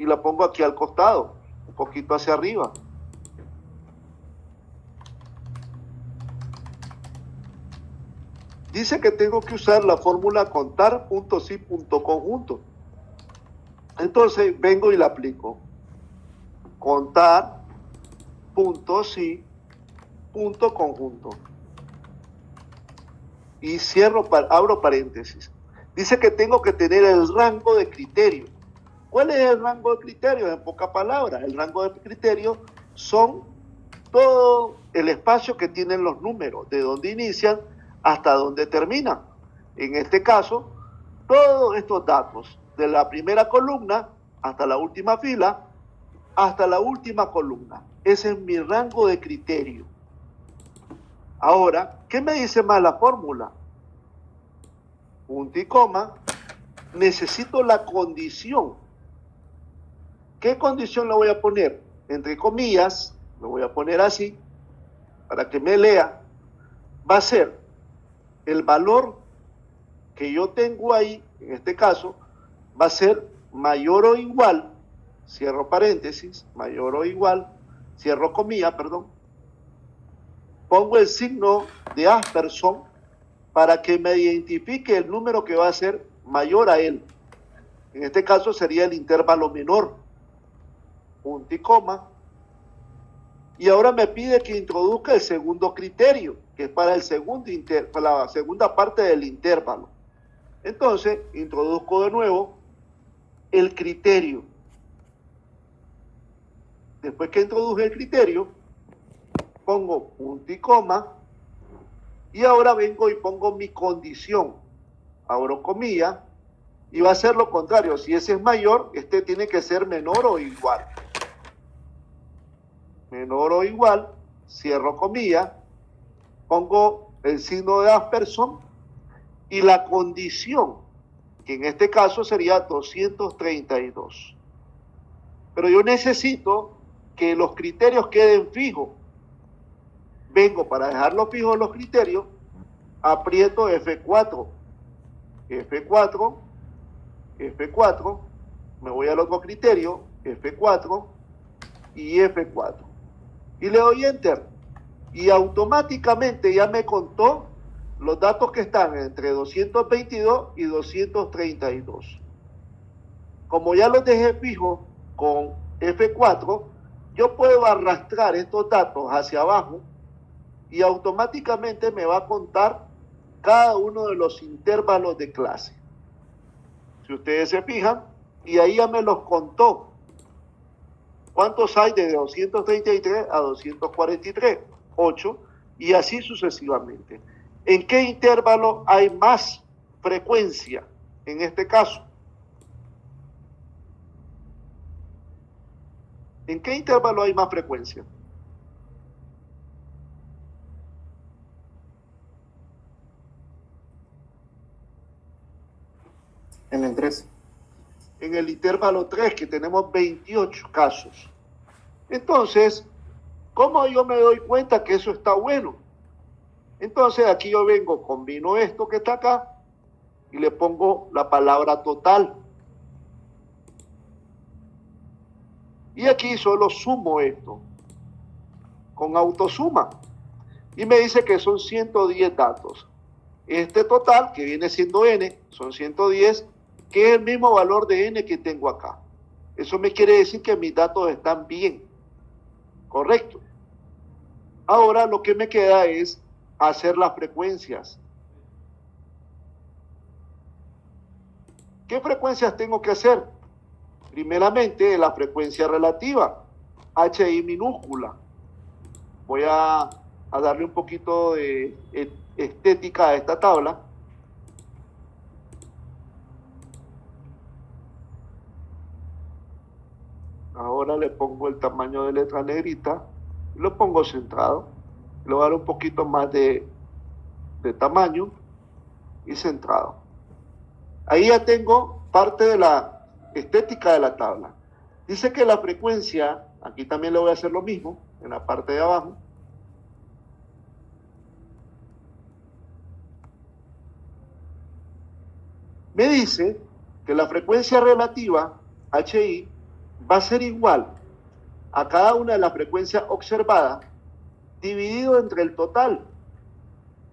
y la pongo aquí al costado, un poquito hacia arriba. Dice que tengo que usar la fórmula contar.si.conjunto. Entonces vengo y la aplico. Contar.si.conjunto. Y abro paréntesis. Dice que tengo que tener el rango de criterio. ¿Cuál es el rango de criterio? En pocas palabras, el rango de criterio son todo el espacio que tienen los números, de donde inician hasta donde terminan. En este caso, todos estos datos, de la primera columna hasta la última fila, hasta la última columna. Ese es mi rango de criterio. Ahora, ¿qué me dice más la fórmula? Punto y coma. Necesito la condición. ¿Qué condición le voy a poner? Entre comillas, lo voy a poner así, para que me lea. Va a ser el valor que yo tengo ahí, en este caso, va a ser mayor o igual, cierro paréntesis, mayor o igual, cierro comillas, perdón. Pongo el signo de aspersión para que me identifique el número que va a ser mayor a él. En este caso sería el intervalo menor. Punto y coma. Y ahora me pide que introduzca el segundo criterio, que es para la segunda parte del intervalo. Entonces, introduzco de nuevo el criterio. Después que introduje el criterio, pongo punto y coma, y ahora vengo y pongo mi condición. Abro comillas, y va a ser lo contrario. Si ese es mayor, este tiene que ser menor o igual. Menor o igual, cierro comillas, pongo el signo de aspersión y la condición, que en este caso sería 232. Pero yo necesito que los criterios queden fijos. Vengo para dejarlos fijos los criterios, aprieto F4, F4, F4, me voy al otro criterio, F4 y F4. Y le doy Enter. Y automáticamente ya me contó los datos que están entre 222 y 232. Como ya los dejé fijos con F4, yo puedo arrastrar estos datos hacia abajo y automáticamente me va a contar cada uno de los intervalos de clase. Si ustedes se fijan, y ahí ya me los contó. ¿Cuántos hay de 233 a 243? 8, y así sucesivamente. ¿En qué intervalo hay más frecuencia en este caso? ¿En qué intervalo hay más frecuencia? En el 3. En el intervalo 3, que tenemos 28 casos. Entonces, ¿cómo yo me doy cuenta que eso está bueno? Entonces aquí yo vengo, combino esto que está acá y le pongo la palabra total. Y aquí solo sumo esto con autosuma. Y me dice que son 110 datos. Este total, que viene siendo n, son 110, que es el mismo valor de n que tengo acá. Eso me quiere decir que mis datos están bien. Correcto. Ahora lo que me queda es hacer las frecuencias. ¿Qué frecuencias tengo que hacer? Primeramente, la frecuencia relativa, HI minúscula. Voy a darle un poquito de estética a esta tabla. Ahora le pongo el tamaño de letra negrita y lo pongo centrado. Le voy a dar un poquito más de tamaño y centrado. Ahí ya tengo parte de la estética de la tabla. Dice que la frecuencia, aquí también le voy a hacer lo mismo, en la parte de abajo. Me dice que la frecuencia relativa, HI, va a ser igual a cada una de las frecuencias observadas dividido entre el total.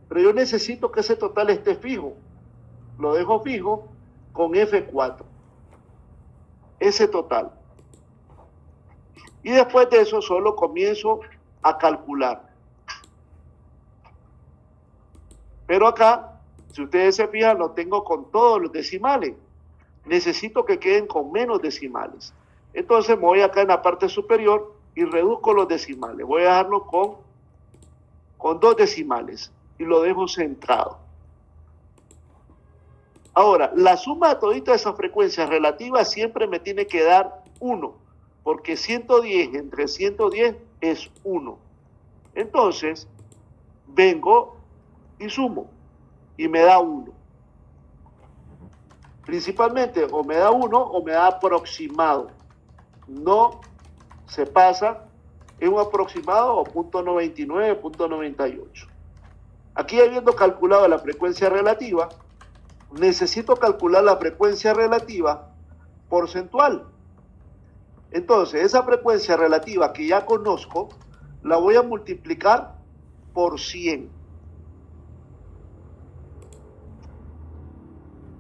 Pero yo necesito que ese total esté fijo. Lo dejo fijo con F4. Ese total. Y después de eso solo comienzo a calcular. Pero acá, si ustedes se fijan, lo tengo con todos los decimales. Necesito que queden con menos decimales. Entonces me voy acá en la parte superior y reduzco los decimales. Voy a dejarlo con 2 decimales y lo dejo centrado. Ahora, la suma de toditas esas frecuencias relativas siempre me tiene que dar 1, porque 110 entre 110 es 1. Entonces, vengo y sumo y me da 1. Principalmente o me da 1 o me da aproximado. No se pasa en un aproximado o .99, .98. Aquí, habiendo calculado la frecuencia relativa, necesito calcular la frecuencia relativa porcentual. Entonces, esa frecuencia relativa que ya conozco, la voy a multiplicar por 100.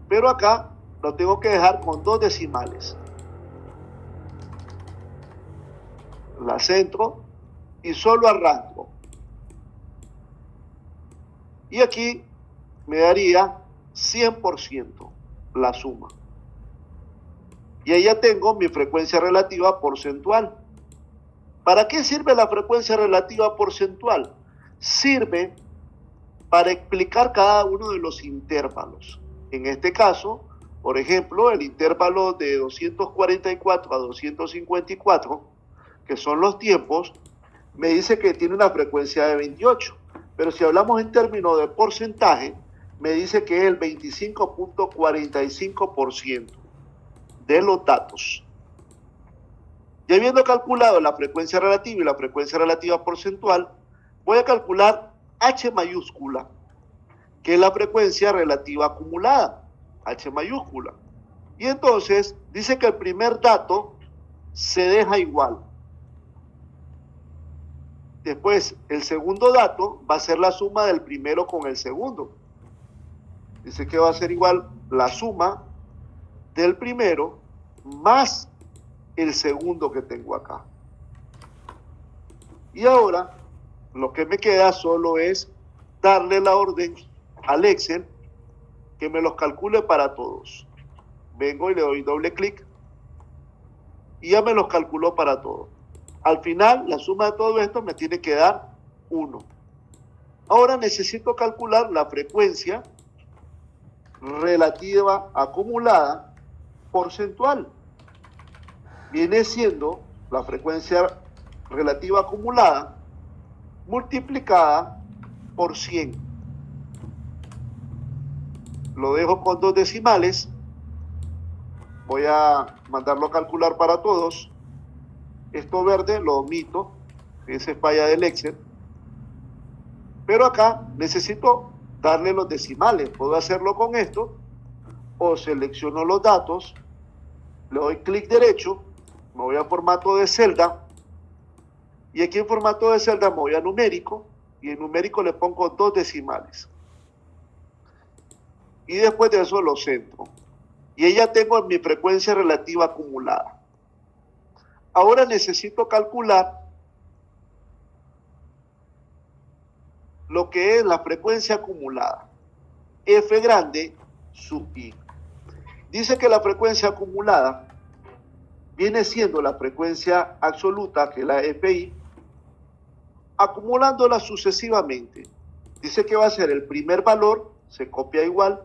Pero acá lo tengo que dejar con 2 decimales. La centro y solo arranco. Y aquí me daría 100% la suma. Y ahí ya tengo mi frecuencia relativa porcentual. ¿Para qué sirve la frecuencia relativa porcentual? Sirve para explicar cada uno de los intervalos. En este caso, por ejemplo, el intervalo de 244 a 254, que son los tiempos, me dice que tiene una frecuencia de 28. Pero si hablamos en términos de porcentaje, me dice que es el 25.45% de los datos. Y habiendo calculado la frecuencia relativa y la frecuencia relativa porcentual, voy a calcular H mayúscula, que es la frecuencia relativa acumulada, H mayúscula. Y entonces dice que el primer dato se deja igual. Después, el segundo dato va a ser la suma del primero con el segundo. Dice que va a ser igual la suma del primero más el segundo que tengo acá. Y ahora, lo que me queda solo es darle la orden al Excel que me los calcule para todos. Vengo y le doy doble clic y ya me los calculó para todos. Al final, la suma de todo esto me tiene que dar 1. Ahora necesito calcular la frecuencia relativa acumulada porcentual. Viene siendo la frecuencia relativa acumulada multiplicada por 100. Lo dejo con 2 decimales. Voy a mandarlo a calcular para todos. Esto verde lo omito, ese es falla del Excel. Pero acá necesito darle los decimales. Puedo hacerlo con esto, o selecciono los datos, le doy clic derecho, me voy a formato de celda, y aquí en formato de celda me voy a numérico, y en numérico le pongo 2 decimales. Y después de eso lo centro. Y ahí ya tengo mi frecuencia relativa acumulada. Ahora necesito calcular lo que es la frecuencia acumulada, F grande sub I. Dice que la frecuencia acumulada viene siendo la frecuencia absoluta, que es la FI, acumulándola sucesivamente. Dice que va a ser el primer valor, se copia igual,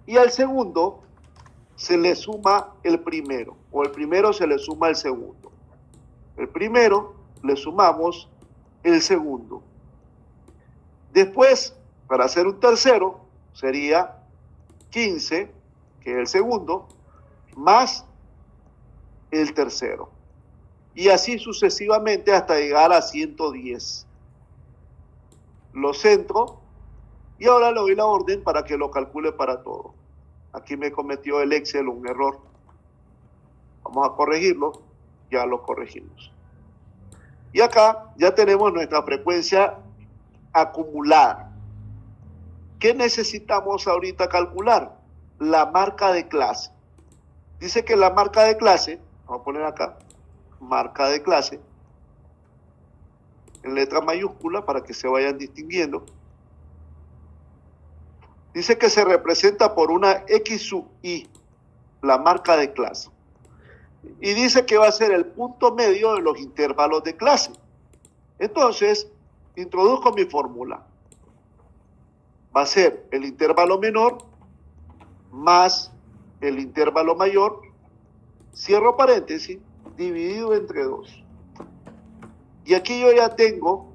y al segundo se le suma el primero, o el primero se le suma el segundo. El primero le sumamos el segundo. Después, para hacer un tercero, sería 15, que es el segundo, más el tercero. Y así sucesivamente hasta llegar a 110. Lo centro y ahora le doy la orden para que lo calcule para todo. Aquí me cometió el Excel un error. Vamos a corregirlo, ya lo corregimos. Y acá ya tenemos nuestra frecuencia acumulada. ¿Qué necesitamos ahorita calcular? La marca de clase. Dice que la marca de clase, vamos a poner acá, marca de clase, en letra mayúscula para que se vayan distinguiendo. Dice que se representa por una X sub I, la marca de clase. Y dice que va a ser el punto medio de los intervalos de clase. Entonces, introduzco mi fórmula. Va a ser el intervalo menor más el intervalo mayor, cierro paréntesis, dividido entre 2. Y aquí yo ya tengo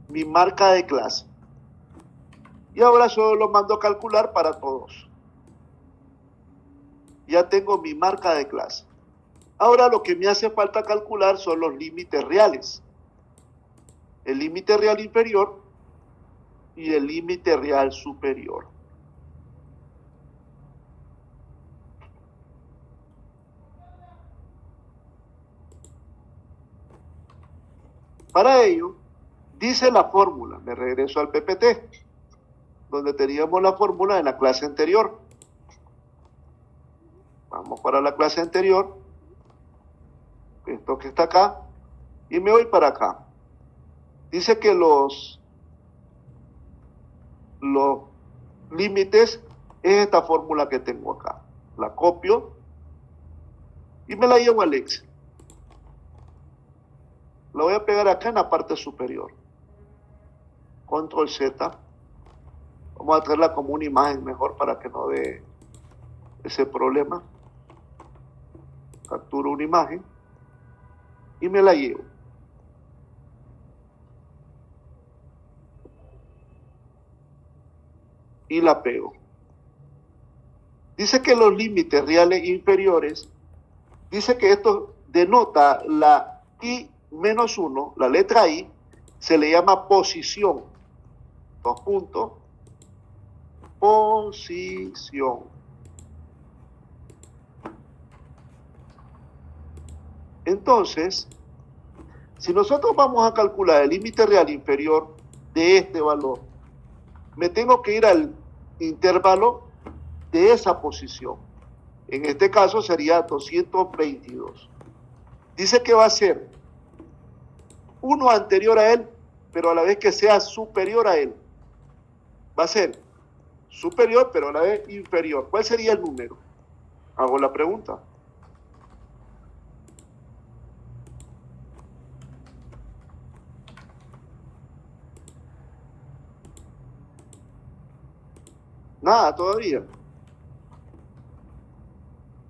mi marca de clase. Y ahora solo lo mando a calcular para todos. Ya tengo mi marca de clase. Ahora lo que me hace falta calcular son los límites reales. El límite real inferior y el límite real superior. Para ello, dice la fórmula, me regreso al PPT, donde teníamos la fórmula en la clase anterior. Vamos para la clase anterior, esto que está acá, y me voy para acá. Dice que los límites es esta fórmula que tengo acá. La copio y me la llevo al Excel. La voy a pegar acá en la parte superior. Control Z. Vamos a traerla como una imagen mejor para que no dé ese problema. Capturo una imagen y me la llevo. Y la pego. Dice que los límites reales inferiores, dice que esto denota la I-1, la letra I, se le llama posición. 2 puntos. Posición. Entonces, si nosotros vamos a calcular el límite real inferior de este valor, me tengo que ir al intervalo de esa posición. En este caso sería 222. Dice que va a ser uno anterior a él, pero a la vez que sea superior a él. Va a ser superior, pero a la vez inferior. ¿Cuál sería el número? Hago la pregunta. Nada todavía.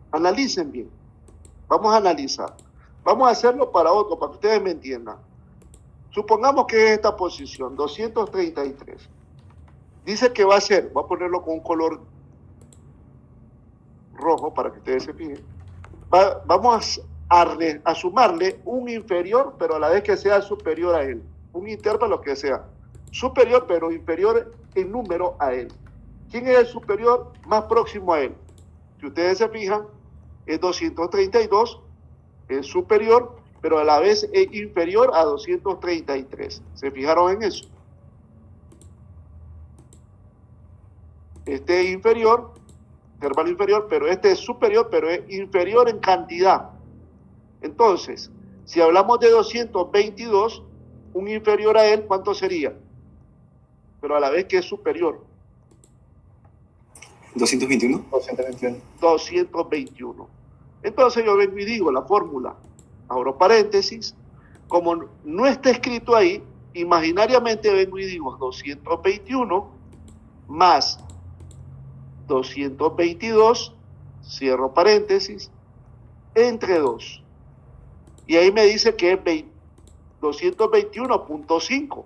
Analicen bien. Vamos a analizar. Vamos a hacerlo para otro, para que ustedes me entiendan. Supongamos que es esta posición, 233. Dice que va a ser, voy a ponerlo con un color rojo para que ustedes se fijen. Vamos a sumarle un inferior, pero a la vez que sea superior a él. Un intervalo que sea superior, pero inferior en número a él. ¿Quién es el superior más próximo a él? Si ustedes se fijan, es 232, es superior, pero a la vez es inferior a 233. ¿Se fijaron en eso? Este es inferior, intervalo inferior, pero este es superior, pero es inferior en cantidad. Entonces, si hablamos de 222, un inferior a él, ¿cuánto sería? Pero a la vez que es superior. 221. 221. Entonces yo vengo y digo la fórmula, abro paréntesis, como no está escrito ahí, imaginariamente vengo y digo 221 más 222, cierro paréntesis, entre 2. Y ahí me dice que es 221.5.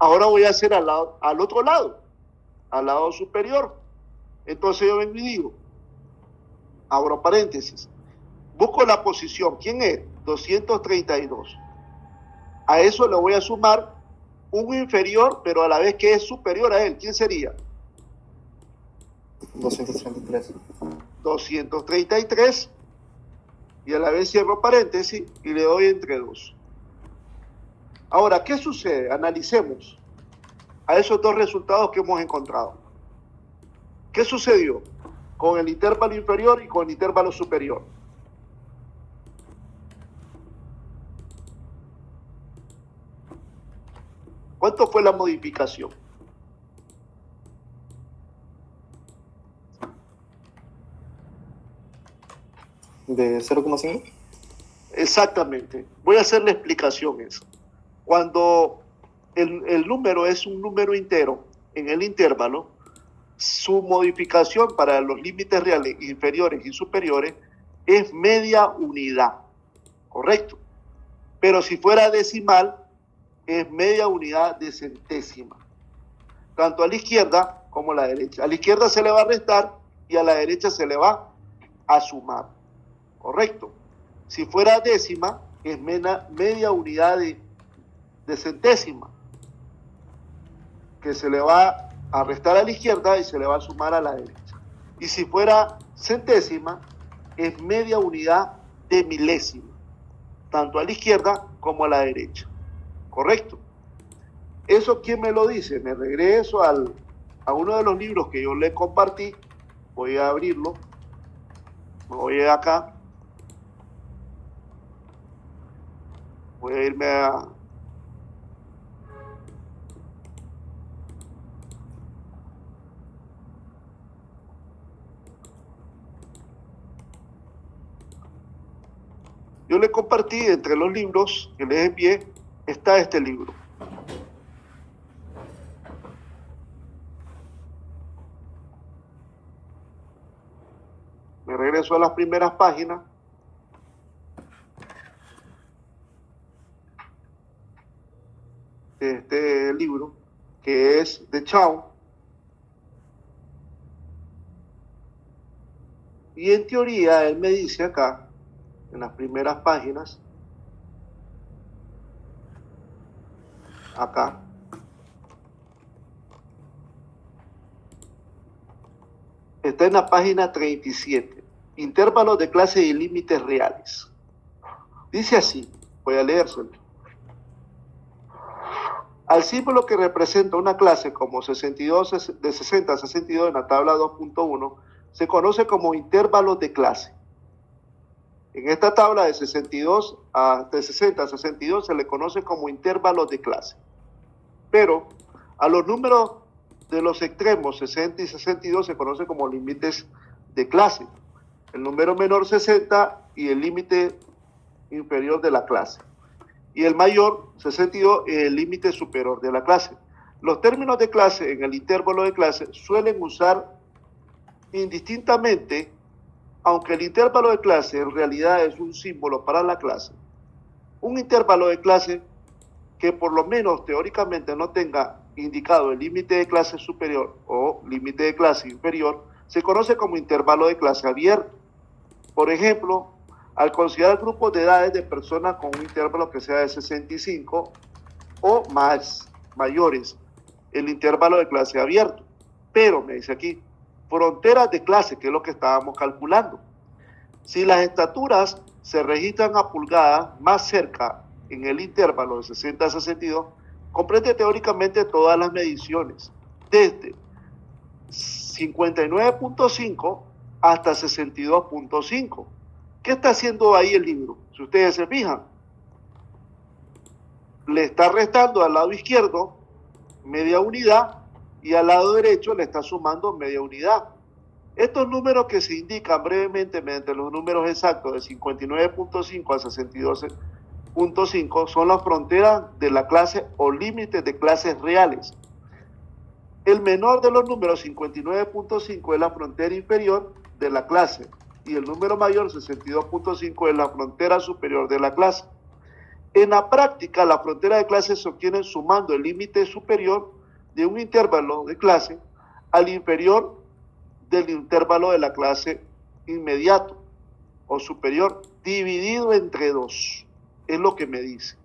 Ahora voy a hacer al otro lado, al lado superior. Entonces yo vengo y digo, abro paréntesis, busco la posición. ¿Quién es? 232. A eso le voy a sumar un inferior, pero a la vez que es superior a él. ¿Quién sería? 233. 233 y a la vez cierro paréntesis y le doy entre 2. Ahora, ¿qué sucede? Analicemos a esos dos resultados que hemos encontrado. ¿Qué sucedió con el intervalo inferior y con el intervalo superior? ¿Cuánto fue la modificación? ¿De 0,5? Exactamente. Voy a hacer la explicación esa. Cuando el número es un número entero en el intervalo, su modificación para los límites reales inferiores y superiores es media unidad, ¿correcto? Pero si fuera decimal, es media unidad de centésima, tanto a la izquierda como a la derecha. A la izquierda se le va a restar y a la derecha se le va a sumar, ¿correcto? Si fuera décima, es media unidad de centésima, que se le va a restar a la izquierda y se le va a sumar a la derecha. Y si fuera centésima, es media unidad de milésima, tanto a la izquierda como a la derecha, ¿correcto? ¿Eso quién me lo dice? Me regreso a uno de los libros que yo le compartí. Voy a abrirlo. Me voy acá. Voy a irme a... Yo le compartí entre los libros que les envié, está este libro. Me regreso a las primeras páginas. De este libro, que es de Chow. Y en teoría, él me dice acá, en las primeras páginas, acá, está en la página 37, intervalos de clase y límites reales. Dice así, voy a leérselo. Al símbolo que representa una clase como 62, de 60 a 62 en la tabla 2.1, se conoce como intervalos de clase. En esta tabla de 60 a 62 se le conoce como intervalos de clase. Pero a los números de los extremos 60 y 62 se conoce como límites de clase. El número menor 60 y el límite inferior de la clase. Y el mayor 62 es el límite superior de la clase. Los términos de clase en el intervalo de clase suelen usar indistintamente, aunque el intervalo de clase en realidad es un símbolo para la clase. Un intervalo de clase que por lo menos teóricamente no tenga indicado el límite de clase superior o límite de clase inferior, se conoce como intervalo de clase abierto. Por ejemplo, al considerar grupos de edades de personas con un intervalo que sea de 65 o mayores, el intervalo de clase abierto. Pero, me dice aquí, fronteras de clase, que es lo que estábamos calculando. Si las estaturas se registran a pulgadas más cerca en el intervalo de 60 a 62, comprende teóricamente todas las mediciones, desde 59.5 hasta 62.5. ¿Qué está haciendo ahí el libro? Si ustedes se fijan, le está restando al lado izquierdo media unidad y al lado derecho le está sumando media unidad. Estos números que se indican brevemente mediante los números exactos de 59.5 a 62.5 son las fronteras de la clase o límites de clases reales. El menor de los números, 59.5, es la frontera inferior de la clase y el número mayor, 62.5, es la frontera superior de la clase. En la práctica, la frontera de clase se obtiene sumando el límite superior de un intervalo de clase al inferior del intervalo de la clase inmediato o superior, dividido entre 2. Es lo que me dice.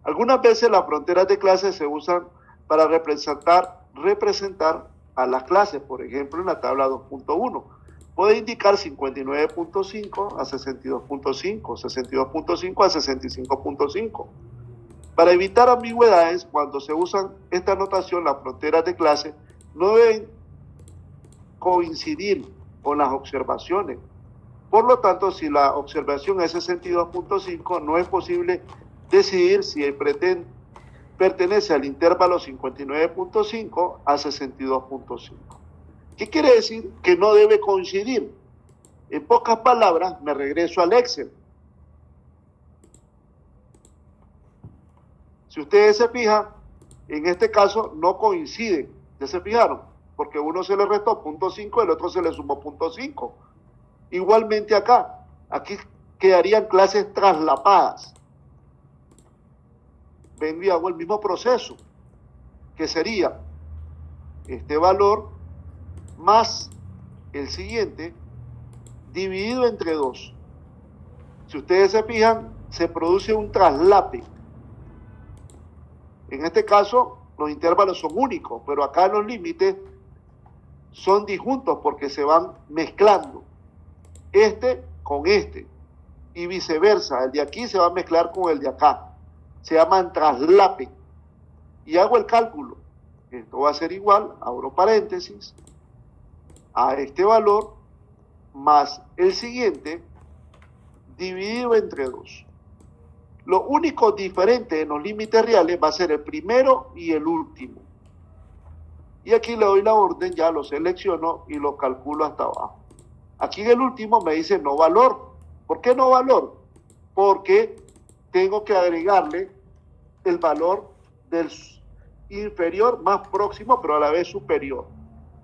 Algunas veces las fronteras de clase se usan para representar a las clases, por ejemplo en la tabla 2.1. puede indicar 59.5 a 62.5, 62.5 a 65.5. Para evitar ambigüedades, cuando se usan esta notación, las fronteras de clase no deben coincidir con las observaciones. Por lo tanto, si la observación es 62.5, no es posible decidir si pertenece al intervalo 59.5 a 62.5. ¿Qué quiere decir? Que no debe coincidir. En pocas palabras, me regreso al Excel. Si ustedes se fijan, en este caso no coinciden. ¿Ya se fijaron? Porque uno se le restó 0.5 y el otro se le sumó 0.5. Igualmente acá. Aquí quedarían clases traslapadas. Vengo y hago el mismo proceso, que sería este valor más el siguiente dividido entre 2. Si ustedes se fijan, se produce un traslape. En este caso, los intervalos son únicos, pero acá los límites son disjuntos porque se van mezclando. Este con este. Y viceversa. El de aquí se va a mezclar con el de acá. Se llaman traslape. Y hago el cálculo. Esto va a ser igual, abro paréntesis, a este valor más el siguiente dividido entre 2. Lo único diferente en los límites reales va a ser el primero y el último. Y aquí le doy la orden, ya lo selecciono y lo calculo hasta abajo. Aquí en el último me dice no valor. ¿Por qué no valor? Porque tengo que agregarle el valor del inferior más próximo, pero a la vez superior.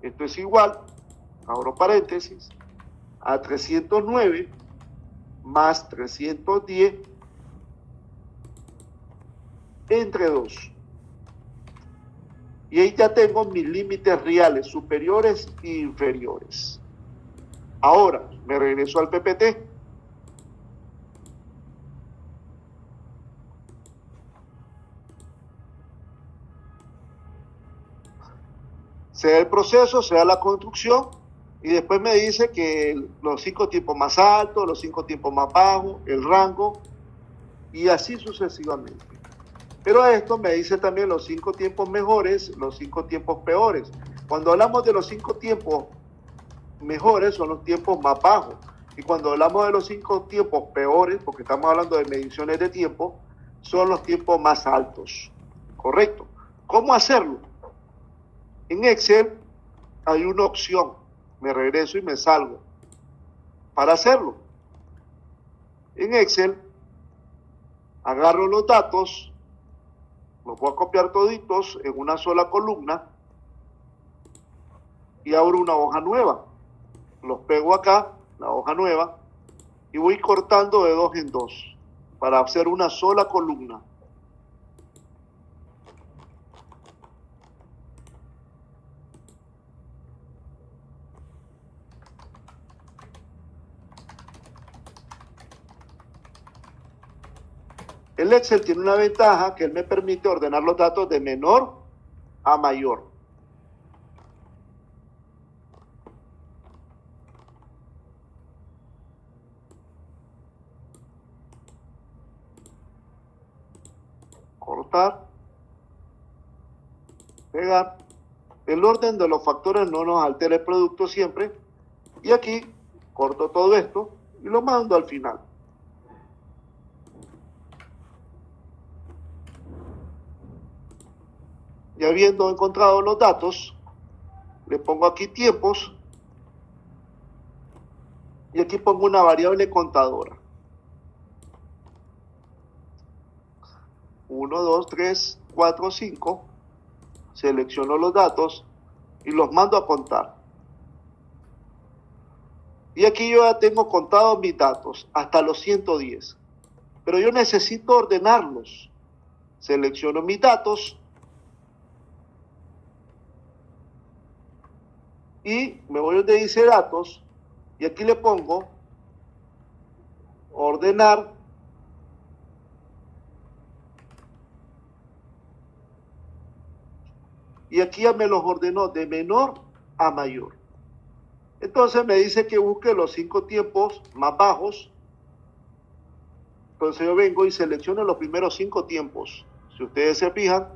Esto es igual, abro paréntesis, a 309 más 310 entre 2. Y ahí ya tengo mis límites reales, superiores e inferiores. Ahora, me regreso al PPT. Sea el proceso, sea la construcción, y después me dice que los 5 tiempos más altos, los 5 tiempos más bajos, el rango, y así sucesivamente. Pero esto me dice también los 5 tiempos mejores, los 5 tiempos peores. Cuando hablamos de los 5 tiempos mejores, son los tiempos más bajos. Y cuando hablamos de los 5 tiempos peores, porque estamos hablando de mediciones de tiempo, son los tiempos más altos. ¿Correcto? ¿Cómo hacerlo? En Excel hay una opción. Me regreso y me salgo. Para hacerlo, en Excel, agarro los datos, los voy a copiar toditos en una sola columna y abro una hoja nueva. Los pego acá, la hoja nueva, y voy cortando de 2 en 2 para hacer una sola columna. El Excel tiene una ventaja que él me permite ordenar los datos de menor a mayor. Cortar, pegar. El orden de los factores no nos altera el producto siempre. Y aquí corto todo esto y lo mando al final. Y habiendo encontrado los datos, le pongo aquí tiempos y aquí pongo una variable contadora. 1, 2, 3, 4, 5. Selecciono los datos y los mando a contar. Y aquí yo ya tengo contados mis datos hasta los 110. Pero yo necesito ordenarlos. Selecciono mis datos y me voy donde dice datos y aquí le pongo ordenar y aquí ya me los ordenó de menor a mayor. Entonces me dice que busque los 5 tiempos más bajos. Entonces yo vengo y selecciono los primeros 5 tiempos. Si ustedes se fijan,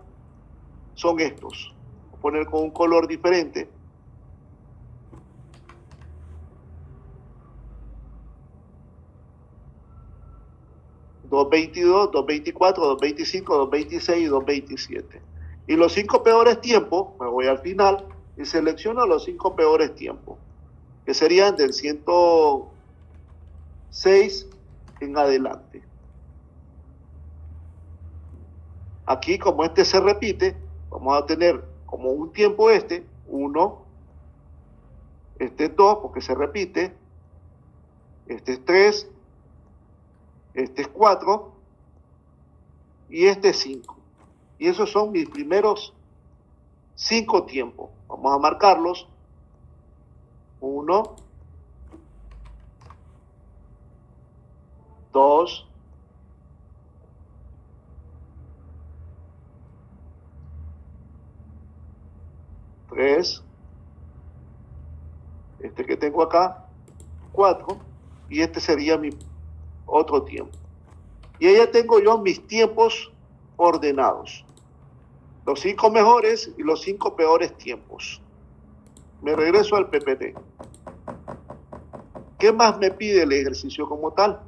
son estos. Voy a poner con un color diferente. $2.22, $2.24, $2.25, $2.26 y $2.27. Y los 5 peores tiempos, me voy al final y selecciono los 5 peores tiempos, que serían del 106 en adelante. Aquí, como este se repite, vamos a tener como un tiempo 1, este es 2 porque se repite, este es 3, este es 4 y este es 5. Y esos son mis primeros 5 tiempos. Vamos a marcarlos. 1, 2, 3, este que tengo acá, 4, y este sería mi otro tiempo. Y ahí ya tengo yo mis tiempos ordenados. Los 5 mejores y los 5 peores tiempos. Me regreso al PPT. ¿Qué más me pide el ejercicio como tal?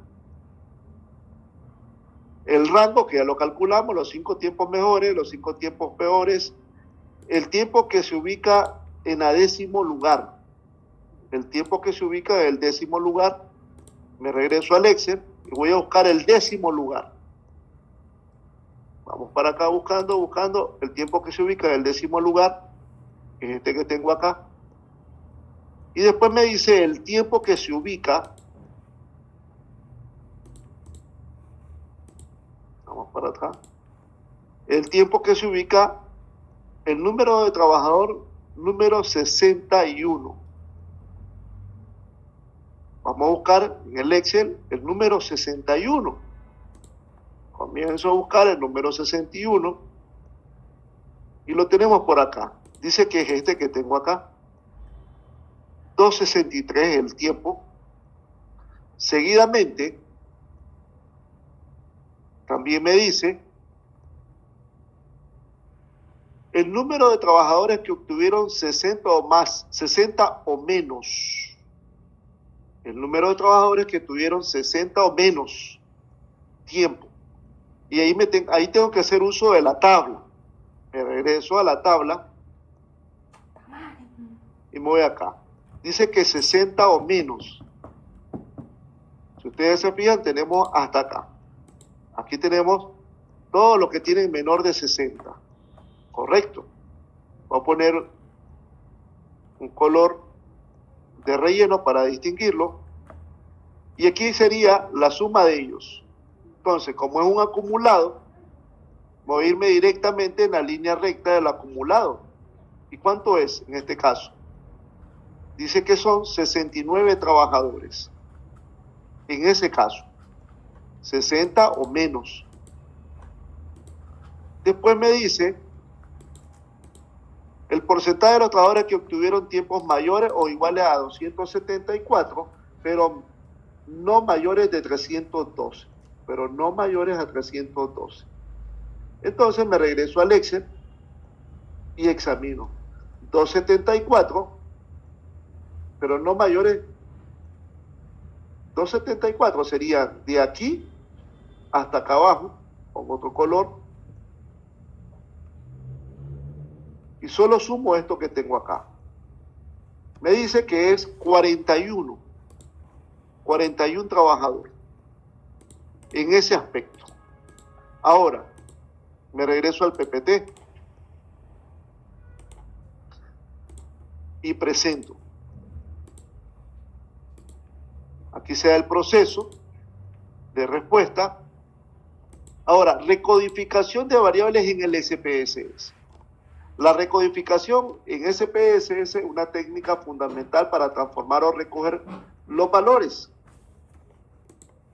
El rango, que ya lo calculamos, los 5 tiempos mejores, los 5 tiempos peores, el tiempo que se ubica en la 10º lugar. El tiempo que se ubica en el 10º lugar, me regreso al Excel y voy a buscar el 10º lugar. Vamos para acá buscando el tiempo que se ubica en el 10º lugar, que es este que tengo acá. Y después me dice el tiempo que se ubica. Vamos para acá. El tiempo que se ubica, el número de trabajador número 61. Vamos a buscar en el Excel el número 61. Comienzo a buscar el número 61 y lo tenemos por acá. Dice que es este que tengo acá. 2.63 el tiempo. Seguidamente, también me dice el número de trabajadores que obtuvieron 60 o menos. El número de trabajadores que tuvieron 60 o menos tiempo. Y ahí tengo que hacer uso de la tabla. Me regreso a la tabla y me voy acá. Dice que 60 o menos. Si ustedes se fijan, tenemos hasta acá. Aquí tenemos todo lo que tienen menor de 60. Correcto. Voy a poner un color de relleno para distinguirlo. Y aquí sería la suma de ellos. Entonces, como es un acumulado, voy a irme directamente en la línea recta del acumulado. ¿Y cuánto es en este caso? Dice que son 69 trabajadores. En ese caso, 60 o menos. Después me dice el porcentaje de los trabajadores que obtuvieron tiempos mayores o iguales a 274, pero no mayores de 312. Pero no mayores a 312. Entonces me regreso al Excel y examino 274, pero no mayores. 274 sería de aquí hasta acá abajo, con otro color, y solo sumo esto que tengo acá. Me dice que es 41 trabajadores en ese aspecto. Ahora, me regreso al PPT y presento. Aquí se da el proceso de respuesta. Ahora, recodificación de variables en el SPSS. La recodificación en SPSS es una técnica fundamental para transformar o recoger los valores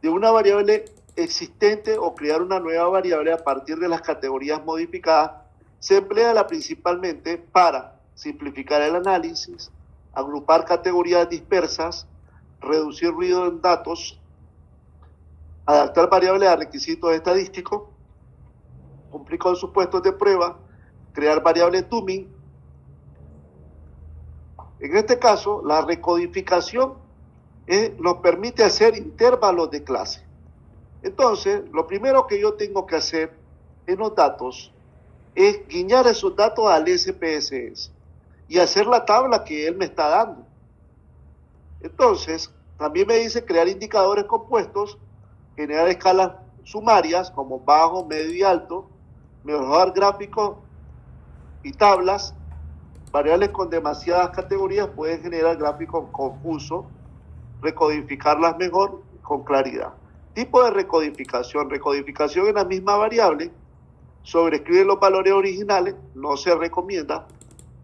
de una variable existente o crear una nueva variable a partir de las categorías modificadas. Se emplea principalmente para simplificar el análisis, agrupar categorías dispersas, reducir ruido en datos, adaptar variables a requisitos estadísticos, cumplir con supuestos de prueba, crear variables tuning. En este caso, la recodificación nos permite hacer intervalos de clase. Entonces, lo primero que yo tengo que hacer en los datos es guiñar esos datos al SPSS y hacer la tabla que él me está dando. Entonces, también me dice crear indicadores compuestos, generar escalas sumarias como bajo, medio y alto, mejorar gráficos y tablas. Variables con demasiadas categorías pueden generar gráficos confusos, recodificarlas mejor con claridad. Tipo de recodificación. Recodificación en la misma variable, sobreescribe los valores originales, no se recomienda.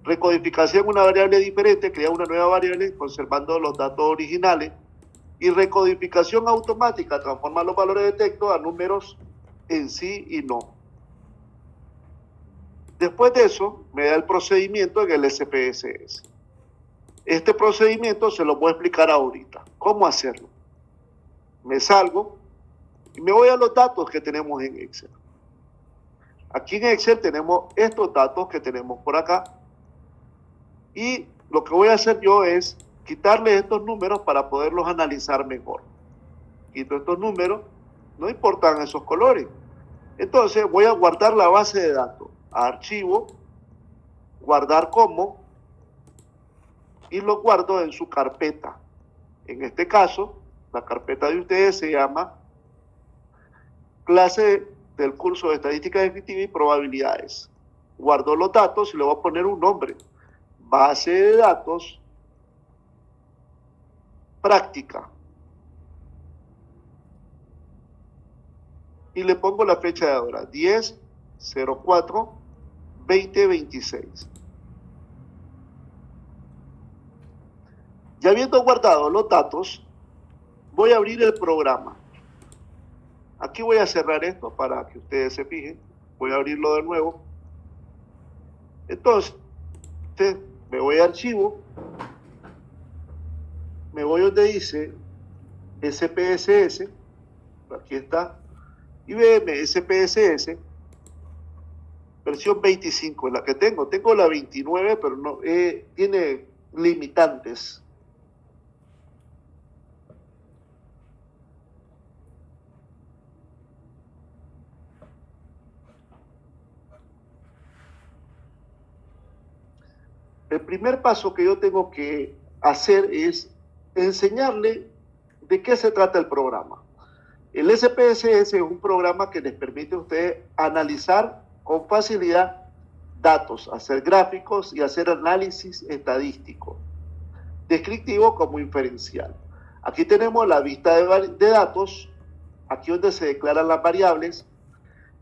Recodificación en una variable diferente, crea una nueva variable conservando los datos originales. Y recodificación automática, transforma los valores de texto a números en sí y no. Después de eso, me da el procedimiento en el SPSS. Este procedimiento se lo voy a explicar ahorita. ¿Cómo hacerlo? Me salgo y me voy a los datos que tenemos en Excel. Aquí en Excel tenemos estos datos que tenemos por acá. Y lo que voy a hacer yo es quitarle estos números para poderlos analizar mejor. Quito estos números, no importan esos colores. Entonces voy a guardar la base de datos. Archivo, guardar como, y lo guardo en su carpeta. En este caso, la carpeta de ustedes se llama clase del curso de estadística descriptiva y probabilidades. Guardo los datos y le voy a poner un nombre. Base de datos práctica. Y le pongo la fecha de ahora, 10/04/2026. Ya habiendo guardado los datos, voy a abrir el programa. Aquí voy a cerrar esto para que ustedes se fijen. Voy a abrirlo de nuevo. Entonces, me voy a archivo. Me voy donde dice SPSS. Aquí está. IBM SPSS. Versión 25 es la que tengo. Tengo la 29, pero no tiene limitantes. El primer paso que yo tengo que hacer es enseñarle de qué se trata el programa. El SPSS es un programa que les permite a ustedes analizar con facilidad datos, hacer gráficos y hacer análisis estadístico, descriptivo como inferencial. Aquí tenemos la vista de datos, aquí donde se declaran las variables,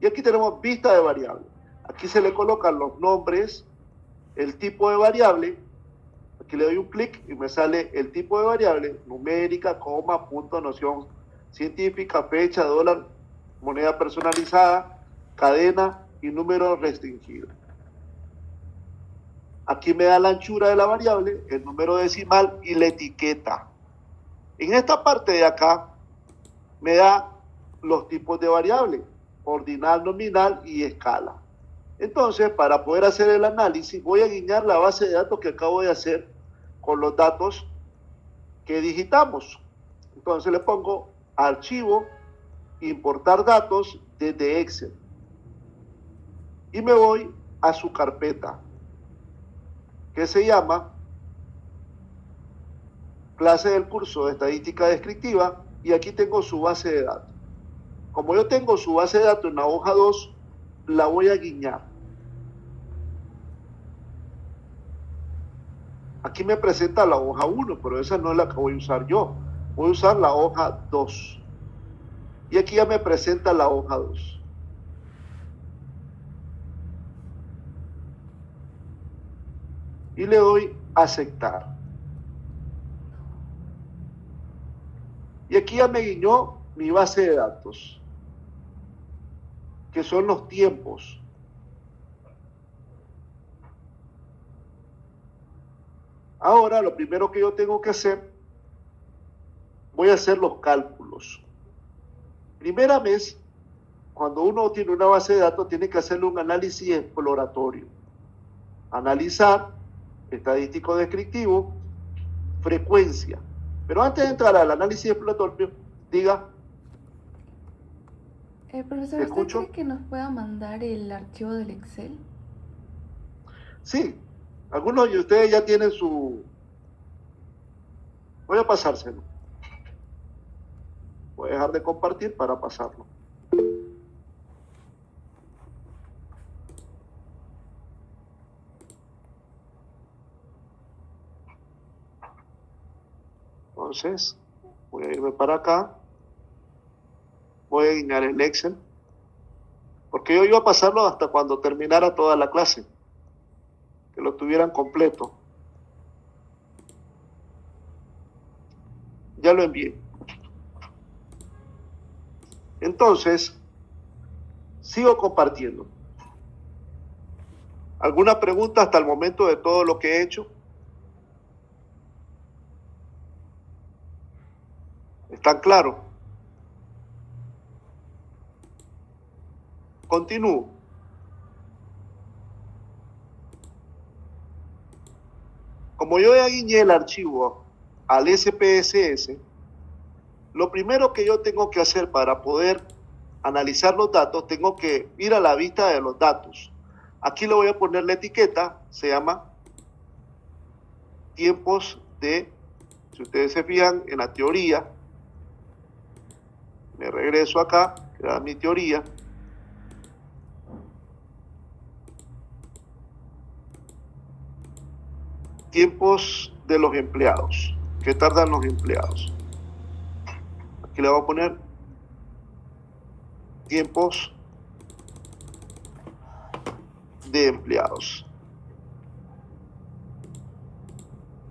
y aquí tenemos vista de variables. Aquí se le colocan los nombres, el tipo de variable. Aquí le doy un clic y me sale el tipo de variable, numérica, coma, punto, noción científica, fecha, dólar, moneda personalizada, cadena y número restringido. Aquí me da la anchura de la variable, el número decimal y la etiqueta. En esta parte de acá me da los tipos de variables, ordinal, nominal y escala. Entonces, para poder hacer el análisis, voy a guiñar la base de datos que acabo de hacer con los datos que digitamos. Entonces le pongo archivo, importar datos desde Excel. Y me voy a su carpeta, que se llama clase del curso de estadística descriptiva, y aquí tengo su base de datos. Como yo tengo su base de datos en la hoja 2, la voy a guiñar. Aquí me presenta la hoja 1, pero esa no es la que voy a usar yo. Voy a usar la hoja 2. Y aquí ya me presenta la hoja 2. Y le doy a aceptar. Y aquí ya me guiñó mi base de datos, que son los tiempos. Ahora, lo primero que yo tengo que hacer, voy a hacer los cálculos. Primera vez, cuando uno tiene una base de datos, tiene que hacerle un análisis exploratorio. Analizar, estadístico descriptivo, frecuencia. Pero antes de entrar al análisis exploratorio, diga. Profesor, ¿usted cree que nos pueda mandar el archivo del Excel? Sí, algunos de ustedes ya tienen su... Voy a pasárselo. Voy a dejar de compartir para pasarlo. Entonces, voy a irme para acá. Voy a guiar el Excel. Porque yo iba a pasarlo hasta cuando terminara toda la clase. Que lo tuvieran completo. Ya lo envié. Entonces, sigo compartiendo. ¿Alguna pregunta hasta el momento de todo lo que he hecho? ¿Están claros? Continúo. Como yo ya guiñé el archivo al SPSS, lo primero que yo tengo que hacer para poder analizar los datos, tengo que ir a la vista de los datos. Aquí le voy a poner la etiqueta, se llama tiempos de, si ustedes se fijan en la teoría, me regreso acá, que era mi teoría. Tiempos de los empleados, que tardan los empleados. Aquí le voy a poner tiempos de empleados.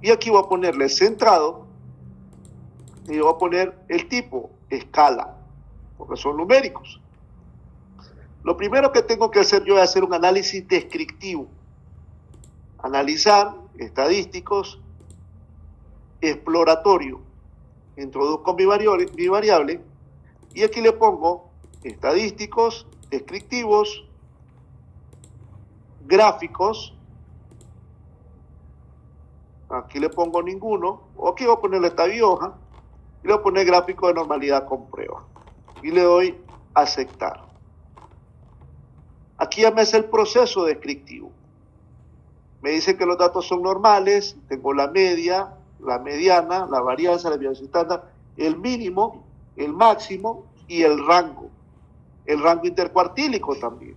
Y aquí voy a ponerle centrado y voy a poner el tipo, escala, porque son numéricos. Lo primero que tengo que hacer yo es hacer un análisis descriptivo. Analizar estadísticos, exploratorio. Introduzco mi variable y aquí le pongo estadísticos, descriptivos, gráficos. Aquí le pongo ninguno, o aquí voy a ponerle esta hoja y le voy a poner gráfico de normalidad con prueba. Y le doy aceptar. Aquí ya me hace el proceso descriptivo. Me dice que los datos son normales, tengo la media, la mediana, la varianza, la varianza estándar, el mínimo, el máximo y el rango intercuartílico también.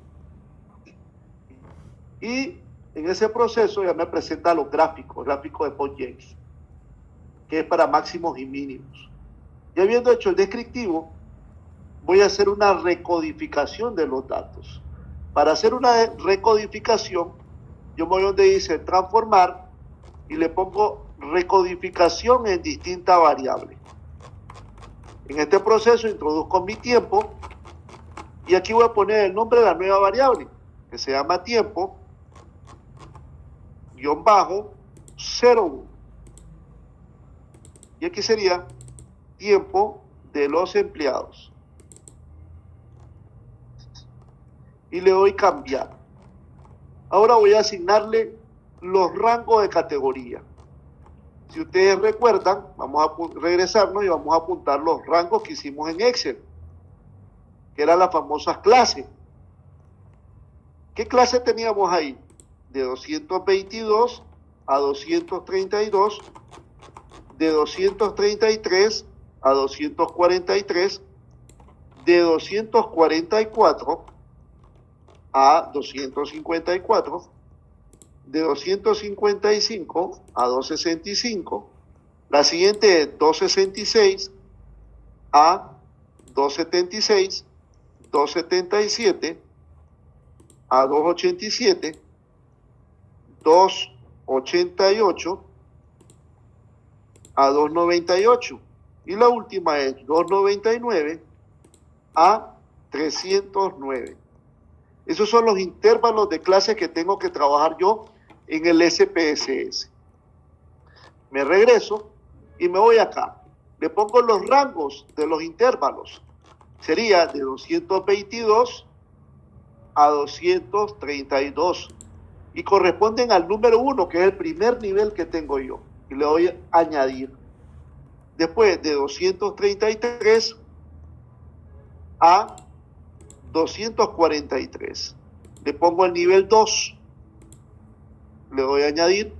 Y en ese proceso ya me presenta los gráficos, gráfico de Pointx, que es para máximos y mínimos. Y habiendo hecho el descriptivo, voy a hacer una recodificación de los datos. Para hacer una recodificación, yo me voy donde dice transformar y le pongo recodificación en distintas variables. En este proceso introduzco mi tiempo y aquí voy a poner el nombre de la nueva variable, que se llama tiempo, _01. Y aquí sería tiempo de los empleados. Y le doy cambiar. Ahora voy a asignarle los rangos de categoría. Si ustedes recuerdan, vamos a regresarnos y vamos a apuntar los rangos que hicimos en Excel, que eran las famosas clases. ¿Qué clase teníamos ahí? De 222 a 232, de 233 a 243, de 244 a 254, de 255 a 265, la siguiente es 266 a 276, 277 a 287, 288 a 298 y la última es 299 a 309. Esos son los intervalos de clase que tengo que trabajar yo en el SPSS. Me regreso y me voy acá. Le pongo los rangos de los intervalos. Sería de 222 a 232. Y corresponden al número 1, que es el primer nivel que tengo yo. Y le doy a añadir. Después de 233 a 243. Le pongo el nivel 2. Le doy a añadir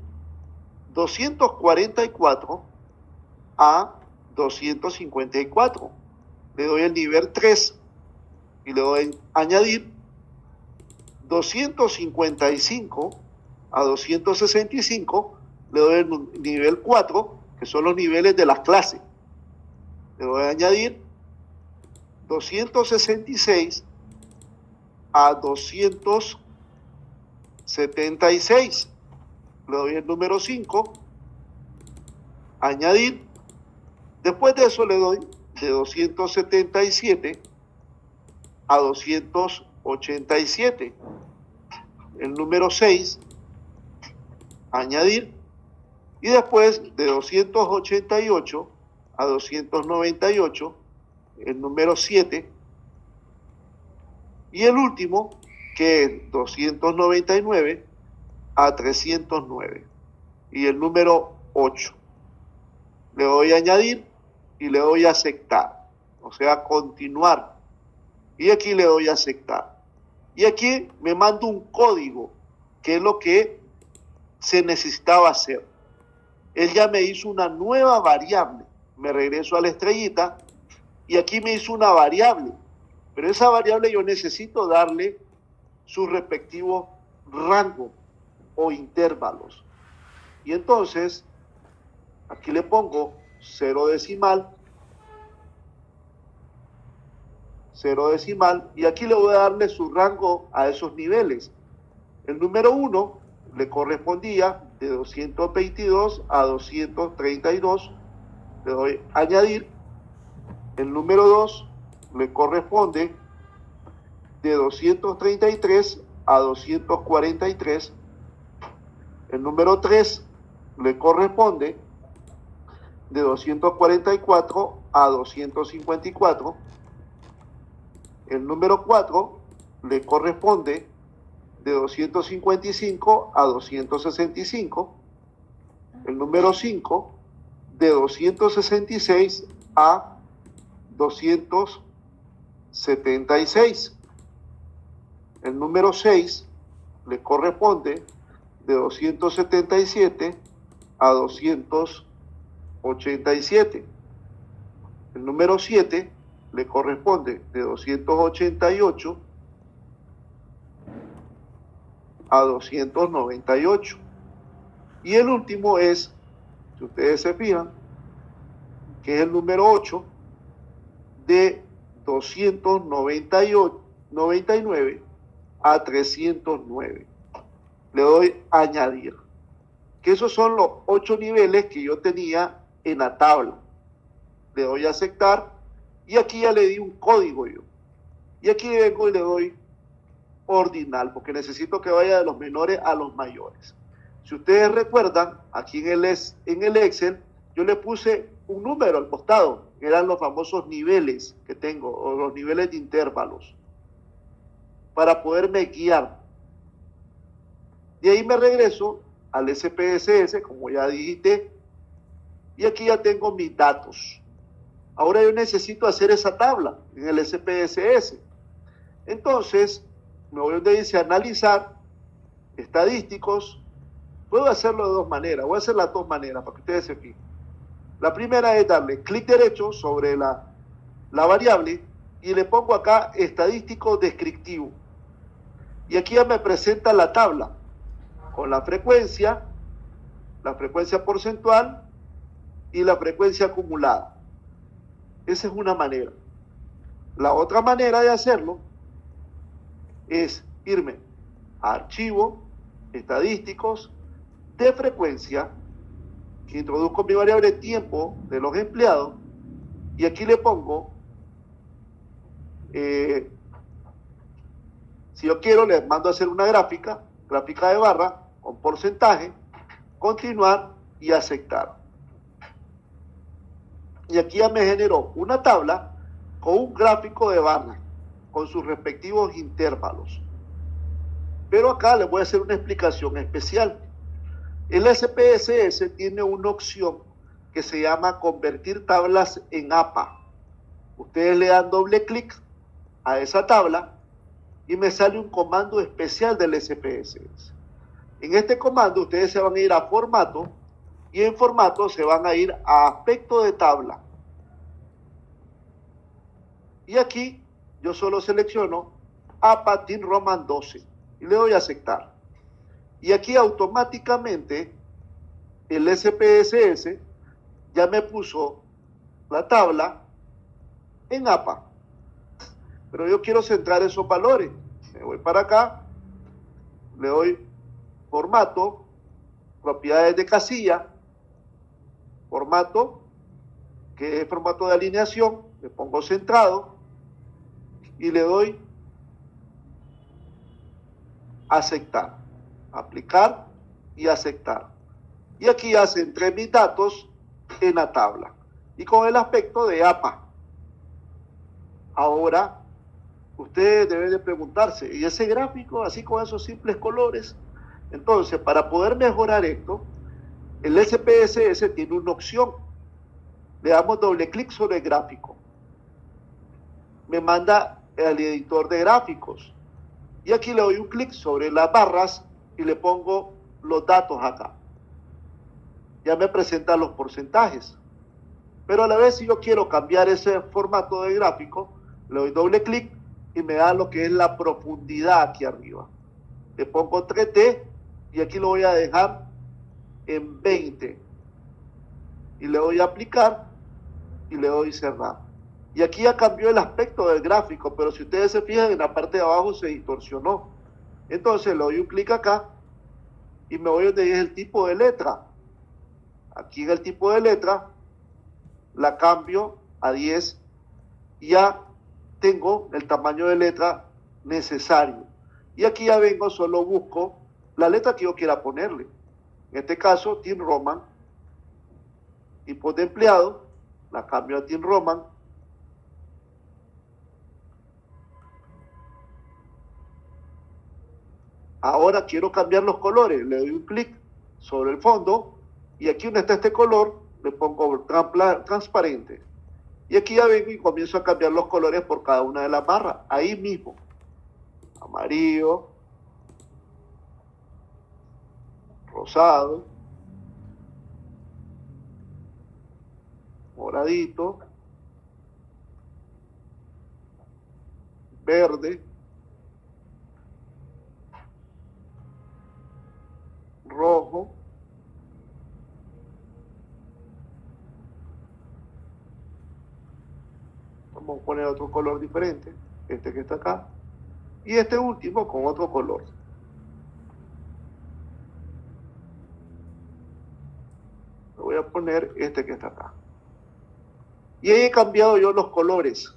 244 a 254. Le doy el nivel 3 y le doy a añadir 255 a 265. Le doy el nivel 4, que son los niveles de las clases. Le doy a añadir 266 a 276. Le doy el número 5, añadir. Después de eso le doy de 277 a 287. El número 6, añadir. Y después de 288 a 298, el número 7. Y el último, que es 299 a 309. Y el número 8. Le doy a añadir y le doy a aceptar. O sea, continuar. Y aquí le doy a aceptar. Y aquí me mando un código, que es lo que se necesitaba hacer. Él ya me hizo una nueva variable. Me regreso a la estrellita y aquí me hizo una variable. Pero esa variable yo necesito darle su respectivo rango o intervalos. Y entonces, aquí le pongo 0 decimal, y aquí le voy a darle su rango a esos niveles. El número 1 le correspondía de 222 a 232, le doy a añadir. El número 2 le corresponde de 233 a 243. El número 3 le corresponde de 244 a 254. El número 4 le corresponde de 255 a 265. El número 5 de 266 a 276. El número 6 le corresponde de 277 a 287. El número 7 le corresponde de 288 a 298. Y el último es, si ustedes se fijan, que es el número 8, de 299 a 309. Le doy a añadir. Que esos son los 8 niveles que yo tenía en la tabla. Le doy a aceptar y aquí ya le di un código yo. Y aquí vengo y le doy ordinal, porque necesito que vaya de los menores a los mayores. Si ustedes recuerdan, aquí en el Excel, yo le puse un número al costado, que eran los famosos niveles que tengo, o los niveles de intervalos, para poderme guiar. De ahí me regreso al SPSS, como ya dijiste, y aquí ya tengo mis datos. Ahora yo necesito hacer esa tabla en el SPSS. Entonces, me voy donde dice analizar, estadísticos. Puedo hacerlo de dos maneras, voy a hacer las dos maneras para que ustedes se fijen. La primera es darle clic derecho sobre la variable y le pongo acá estadístico descriptivo. Y aquí ya me presenta la tabla con la frecuencia porcentual y la frecuencia acumulada. Esa es una manera. La otra manera de hacerlo es irme a archivo, estadísticos, de frecuencia, que introduzco mi variable tiempo de los empleados, y aquí le pongo, si yo quiero, le mando a hacer una gráfica de barra, con porcentaje, continuar y aceptar. Y aquí ya me generó una tabla con un gráfico de barras, con sus respectivos intervalos. Pero acá les voy a hacer una explicación especial. El SPSS tiene una opción que se llama convertir tablas en APA. Ustedes le dan doble clic a esa tabla y me sale un comando especial del SPSS. En este comando ustedes se van a ir a formato y en formato se van a ir a aspecto de tabla. Y aquí yo solo selecciono APA TIN Roman 12 y le doy a aceptar. Y aquí automáticamente el SPSS ya me puso la tabla en APA. Pero yo quiero centrar esos valores. Me voy para acá, le doy formato, propiedades de casilla, formato, que es formato de alineación, le pongo centrado y le doy aceptar, aplicar y aceptar. Y aquí ya centré mis datos en la tabla y con el aspecto de APA. Ahora, ustedes deben de preguntarse, ¿y ese gráfico así con esos simples colores? Entonces, para poder mejorar esto, el SPSS tiene una opción. Le damos doble clic sobre el gráfico. Me manda al editor de gráficos. Y aquí le doy un clic sobre las barras y le pongo los datos acá. Ya me presentan los porcentajes. Pero a la vez, si yo quiero cambiar ese formato de gráfico, le doy doble clic y me da lo que es la profundidad aquí arriba. Le pongo 3D y aquí lo voy a dejar en 20. Y le doy a aplicar y le doy cerrar. Y aquí ya cambió el aspecto del gráfico, pero si ustedes se fijan en la parte de abajo se distorsionó. Entonces le doy un clic acá y me voy donde es el tipo de letra. Aquí en el tipo de letra la cambio a 10 y ya tengo el tamaño de letra necesario. Y aquí ya vengo, solo busco la letra que yo quiera ponerle. En este caso, TIN Roman. Tipo de empleado, la cambio a TIN Roman. Ahora quiero cambiar los colores, le doy un clic sobre el fondo y aquí donde está este color le pongo transparente. Y aquí ya vengo y comienzo a cambiar los colores por cada una de las barras, ahí mismo. Amarillo, rosado, moradito, verde, rojo, vamos a poner otro color diferente, este que está acá, y este último con otro color. Le voy a poner este que está acá. Y ahí he cambiado yo los colores.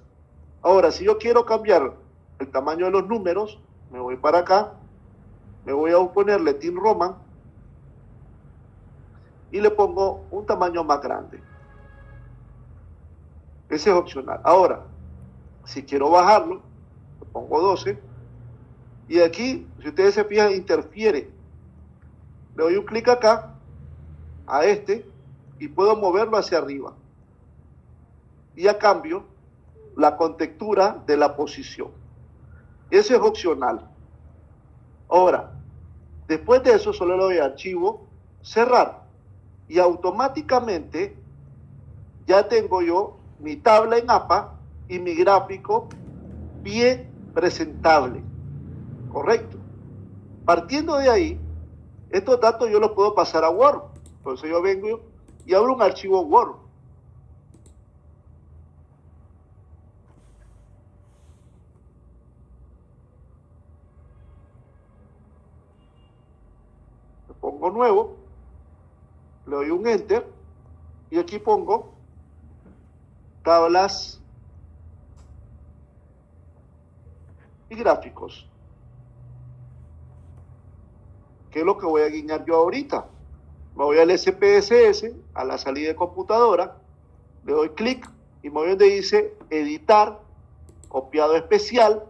Ahora, si yo quiero cambiar el tamaño de los números, me voy para acá, me voy a ponerle TIN Roman y le pongo un tamaño más grande. Ese es opcional. Ahora, si quiero bajarlo, le pongo 12 y aquí, si ustedes se fijan, interfiere. Le doy un clic acá a este y puedo moverlo hacia arriba. Y a cambio la contextura de la posición. Ese es opcional. Ahora, después de eso solo le doy a archivo, cerrar. Y automáticamente ya tengo yo mi tabla en APA y mi gráfico bien presentable. Correcto. Partiendo de ahí, estos datos yo los puedo pasar a Word. Entonces yo vengo y abro un archivo Word. Le pongo nuevo, le doy un Enter y aquí pongo tablas y gráficos. ¿Qué es lo que voy a guiñar yo ahorita? Me voy al SPSS, a la salida de computadora, le doy clic y me voy donde dice editar, copiado especial,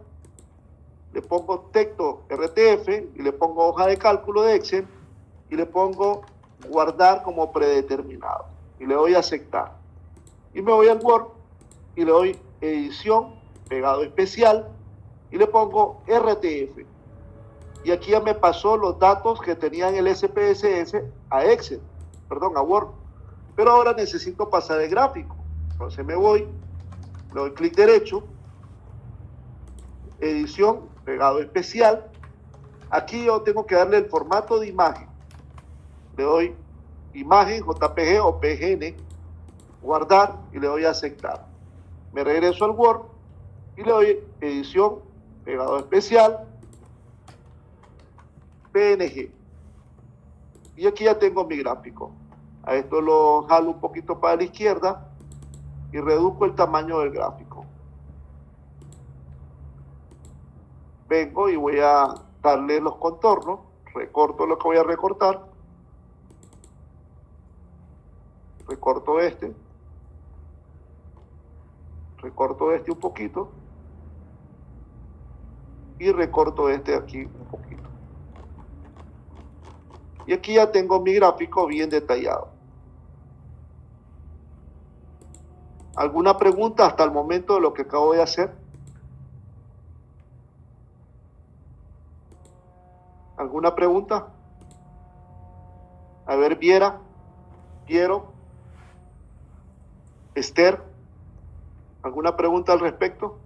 le pongo texto RTF y le pongo hoja de cálculo de Excel y le pongo guardar como predeterminado y le doy a aceptar. Y me voy al Word y le doy edición, pegado especial y le pongo RTF. Y aquí ya me pasó los datos que tenía en el SPSS a Excel, a Word. Pero ahora necesito pasar el gráfico. Entonces me voy, le doy clic derecho, edición, pegado especial. Aquí yo tengo que darle el formato de imagen. Le doy imagen, JPG o PNG, guardar y le doy a aceptar. Me regreso al Word y le doy edición, pegado especial, PNG. Y aquí ya tengo mi gráfico. A esto lo jalo un poquito para la izquierda y reduzco el tamaño del gráfico. Vengo y voy a darle los contornos, recorto lo que voy a recortar, recorto este un poquito y recorto este aquí un poquito. Y aquí ya tengo mi gráfico bien detallado. ¿Alguna pregunta hasta el momento de lo que acabo de hacer? ¿Alguna pregunta? A ver, Piero, Esther, ¿alguna pregunta al respecto?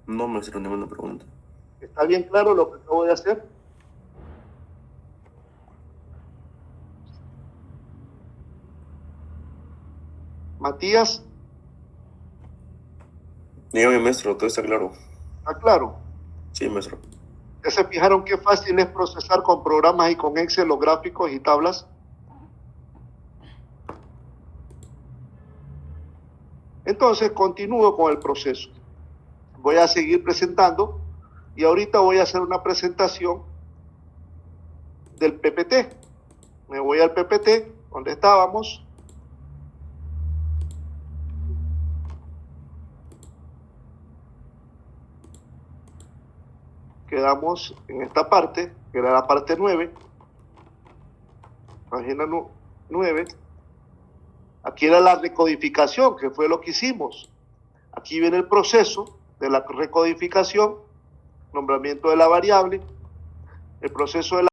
No me hicieron ninguna pregunta. ¿Está bien claro lo que acabo de hacer? Matías, Dígame, maestro, todo está claro. ¿está claro? Sí, maestro. ¿Ya se fijaron qué fácil es procesar con programas y con Excel los gráficos y tablas? Entonces continúo con el proceso. Voy a seguir presentando y ahorita voy a hacer una presentación del PPT. Me voy al PPT, donde estábamos. Quedamos en esta parte, que era la parte 9, página 9. Aquí era la recodificación, que fue lo que hicimos. Aquí viene el proceso de la recodificación, nombramiento de la variable, el proceso de la